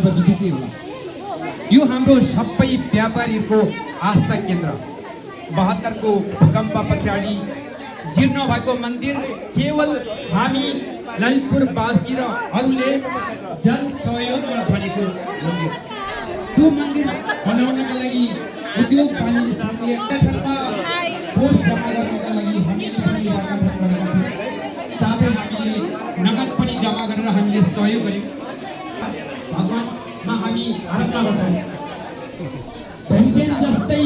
सर्वविदितै होला। यो हाम्रो सबै व्यापारीहरूको आस्था केन्द्र। 72 को भूकम्प पछाडि जीर्ण भएको मन्दिर केवल हामी ललितपुरवासी र अरूले जन सहयोगमा बनेको मन्दिर। त्यो मन्दिर बनाउनका लागि उद्योग पार्टीले सक्रिय गठनमा कोष जम्मा गर्नका लागि हामीले पनि गठन गरेका थियौँ। साथै हामीले नगद पनि जम्मा गरेर हामीले सहयोग गर्यौँ। भगवानमा हामी आराधना गर्छौँ। भैसेन जस्तै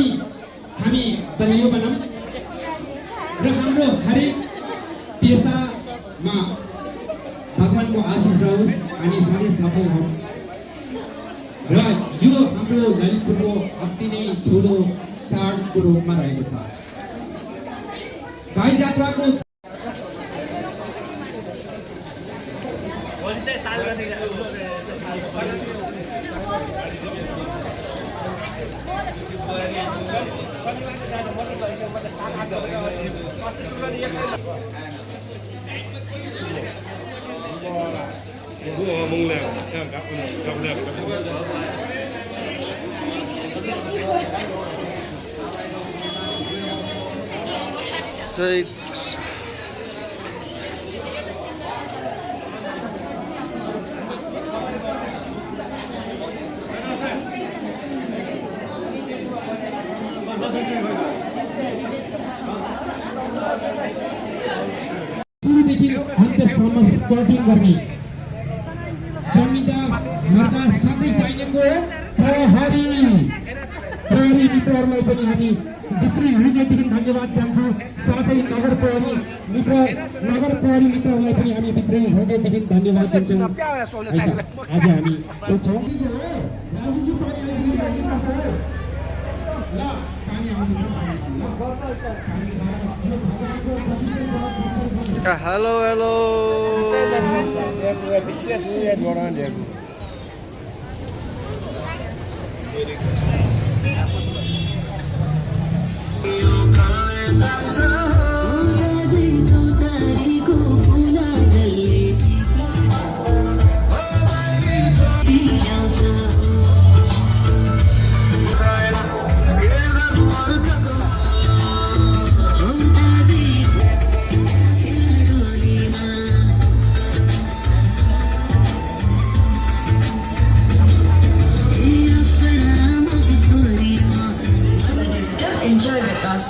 हामी बलियो बनौँ र हाम्रो हरेक पेसामा भगवानको आशिष रहोस्, हामी सधैँ सफल हौँ। र यो हाम्रो ललितपुरको अति नै ठुलो चाडको रूपमा रहेको छ। गाई जात्राको Jai सुरुदेखि अन्त्यसम्म स्पोर्टिङ गर्ने जमिदा मर्दा सधैँ चाहिएको प्रहरी मित्रहरूलाई पनि हामी भित्री हृदयदेखि धन्यवाद दिन्छौँ। साथै नगर प्रहरी मित्रहरूलाई पनि हामी भित्री हृदयदेखि धन्यवाद दिन्छौँ। आज हामी सोध्छौँ hello. Enjoy with us.